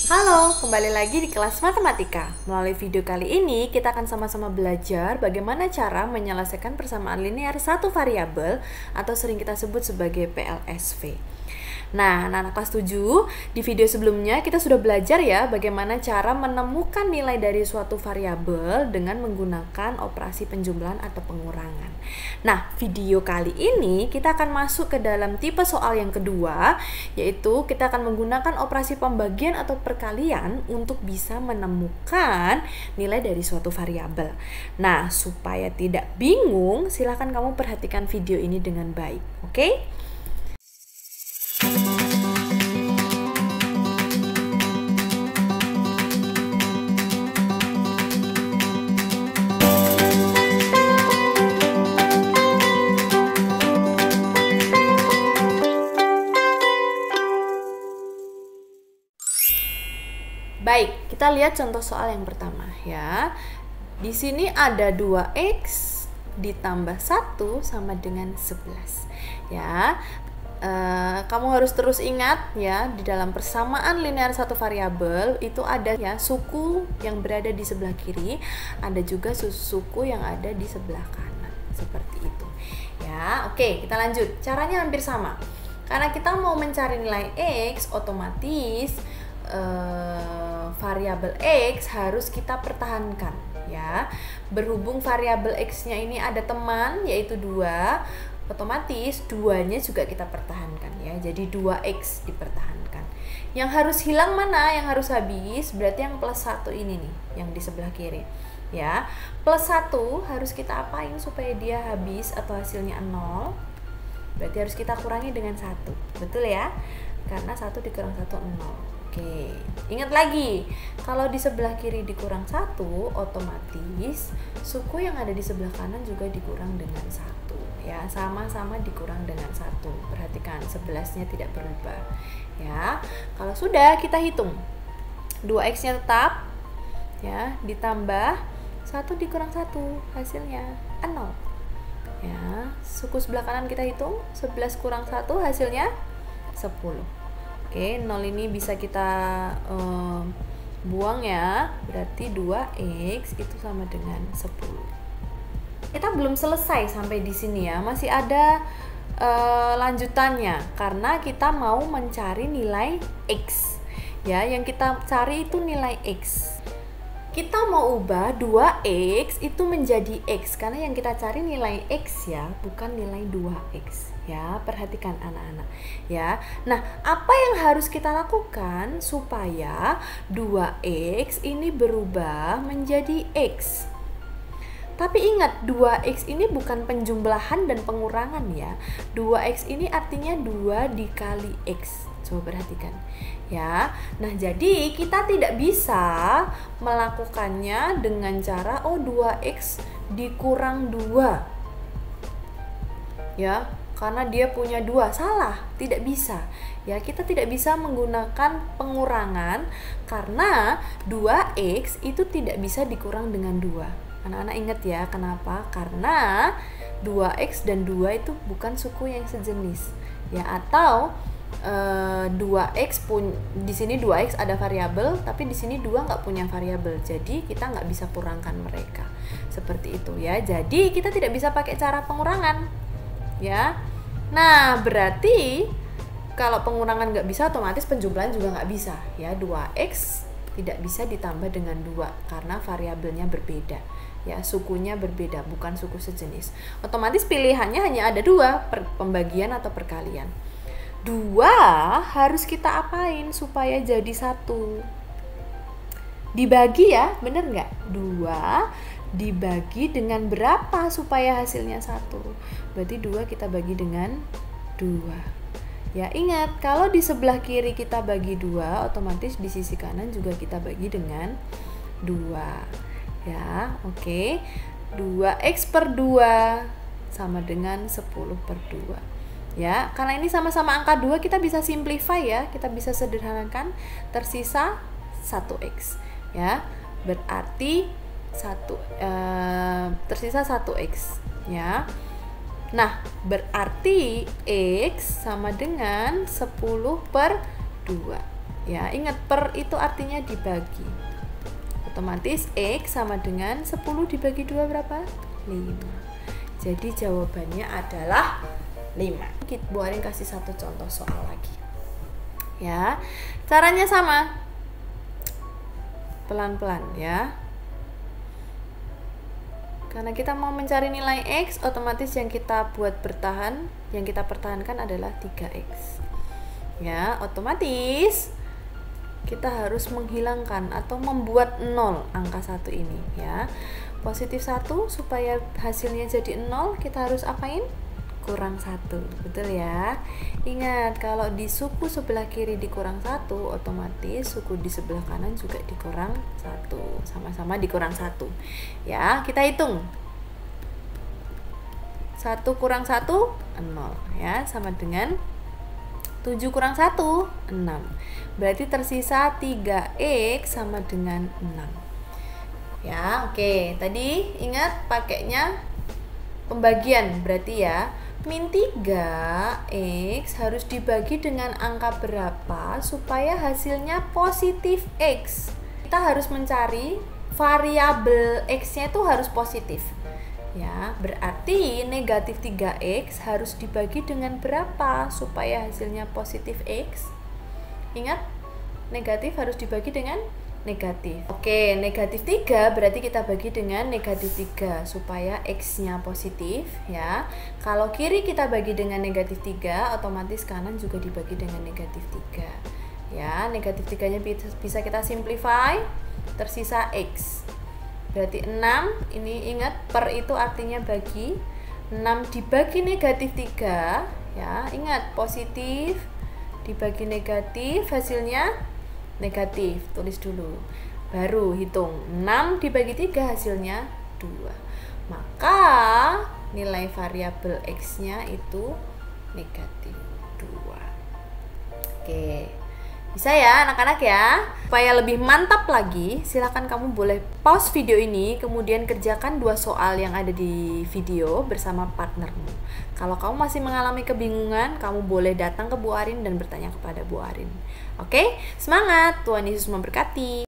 Halo, kembali lagi di kelas matematika. Melalui video kali ini, kita akan sama-sama belajar bagaimana cara menyelesaikan persamaan linear satu variabel atau sering kita sebut sebagai PLSV. Nah, anak-anak kelas 7, di video sebelumnya kita sudah belajar ya bagaimana cara menemukan nilai dari suatu variabel dengan menggunakan operasi penjumlahan atau pengurangan. Nah, video kali ini kita akan masuk ke dalam tipe soal yang kedua, yaitu kita akan menggunakan operasi pembagian atau perkalian untuk bisa menemukan nilai dari suatu variabel. Nah, supaya tidak bingung, silahkan kamu perhatikan video ini dengan baik, oke? Baik, kita lihat contoh soal yang pertama ya. Di sini ada 2x ditambah 1 sama dengan 11. Ya. Kamu harus terus ingat ya, di dalam persamaan linear satu variabel itu ada ya suku yang berada di sebelah kiri, ada juga suku yang ada di sebelah kanan. Seperti itu. Ya, oke, kita lanjut. Caranya hampir sama. Karena kita mau mencari nilai x, otomatis variabel x harus kita pertahankan ya. Berhubung variabel x-nya ini ada teman yaitu 2, otomatis 2-nya juga kita pertahankan ya. Jadi 2x dipertahankan. Yang harus hilang mana? Yang harus habis berarti yang plus 1 ini nih, yang di sebelah kiri ya. Plus 1 harus kita apain supaya dia habis atau hasilnya 0? Berarti harus kita kurangi dengan 1. Betul ya? Karena 1 dikurang 1 0. Oke, ingat lagi, kalau di sebelah kiri dikurang 1, otomatis suku yang ada di sebelah kanan juga dikurang dengan 1 ya, sama-sama dikurang dengan 1. Perhatikan, 11-nya tidak berubah ya. Kalau sudah, kita hitung 2x-nya tetap ya, ditambah 1 dikurang 1, hasilnya 0 ya. Suku sebelah kanan kita hitung, 11 kurang 1 hasilnya 10. Oke, 0 ini bisa kita buang ya, berarti 2x itu sama dengan 10. Kita belum selesai sampai di sini ya, masih ada lanjutannya, karena kita mau mencari nilai x ya. Yang kita cari itu nilai x. Kita mau ubah 2x itu menjadi x, karena yang kita cari nilai x ya, bukan nilai 2x ya. Perhatikan anak-anak ya. Nah, apa yang harus kita lakukan supaya 2x ini berubah menjadi x? Tapi ingat, 2x ini bukan penjumlahan dan pengurangan ya. 2x ini artinya 2 dikali x. Coba perhatikan ya. Nah, jadi kita tidak bisa melakukannya dengan cara 2x dikurang 2 ya, karena dia punya 2. Salah, tidak bisa ya. Kita tidak bisa menggunakan pengurangan karena 2x itu tidak bisa dikurang dengan 2. Anak-anak ingat ya, kenapa? Karena 2x dan 2 itu bukan suku yang sejenis ya. Atau 2x pun di sini 2x ada variabel, tapi di sini 2 nggak punya variabel, jadi kita nggak bisa kurangkan mereka seperti itu ya. Jadi kita tidak bisa pakai cara pengurangan ya. Nah, berarti kalau pengurangan nggak bisa, otomatis penjumlahan juga nggak bisa ya. 2x tidak bisa ditambah dengan 2 karena variabelnya berbeda ya, sukunya berbeda, bukan suku sejenis. Otomatis pilihannya hanya ada 2, pembagian atau perkalian. 2 harus kita apain supaya jadi 1? Dibagi ya, bener nggak? 2 dibagi dengan berapa supaya hasilnya 1? Berarti 2 kita bagi dengan 2 ya. Ingat, kalau di sebelah kiri kita bagi 2, otomatis di sisi kanan juga kita bagi dengan 2 ya. Oke, 2x per 2 sama dengan 10 per 2 ya. Karena ini sama-sama angka 2, kita bisa simplify ya, kita bisa sederhanakan, tersisa 1x ya. Berarti tersisa 1x ya. Nah, berarti x sama dengan 10 per 2 Ya, ingat per itu artinya dibagi. Otomatis X sama dengan 10 dibagi 2 berapa? 5. Jadi jawabannya adalah 5. Bu Arin kasih satu contoh soal lagi. Ya, caranya sama. Pelan-pelan ya. Karena kita mau mencari nilai X, otomatis yang kita buat bertahan, yang kita pertahankan adalah 3X. Ya, otomatis kita harus menghilangkan atau membuat 0 angka 1 ini ya. Positif 1 supaya hasilnya jadi 0, kita harus apain? Kurang 1, betul ya. Ingat, kalau di suku sebelah kiri dikurang 1, otomatis suku di sebelah kanan juga dikurang 1, sama-sama dikurang 1 ya. Kita hitung 1 kurang 1, 0 ya, sama dengan 7 kurang 1, 6. Berarti tersisa 3X sama dengan 6. Ya, oke. Tadi ingat pakainya pembagian, berarti ya. Min 3X harus dibagi dengan angka berapa supaya hasilnya positif X. Kita harus mencari variabel X-nya itu harus positif. Ya, berarti negatif 3X harus dibagi dengan berapa supaya hasilnya positif X? Ingat, negatif harus dibagi dengan negatif. Oke, negatif 3 berarti kita bagi dengan negatif 3 supaya X-nya positif ya. Kalau kiri kita bagi dengan negatif 3, otomatis kanan juga dibagi dengan negatif 3. Ya, negatif 3-nya bisa kita simplify, tersisa X. Berarti 6, ini ingat per itu artinya bagi. 6 dibagi negatif 3 ya, ingat positif dibagi negatif hasilnya negatif, tulis dulu baru hitung. 6 dibagi 3 hasilnya 2, maka nilai variabel X nya itu negatif 2. Oke, bisa ya anak-anak ya. Supaya lebih mantap lagi, silahkan kamu boleh pause video ini, kemudian kerjakan 2 soal yang ada di video bersama partnermu. Kalau kamu masih mengalami kebingungan, kamu boleh datang ke Bu Arin dan bertanya kepada Bu Arin. Oke, semangat, Tuhan Yesus memberkati.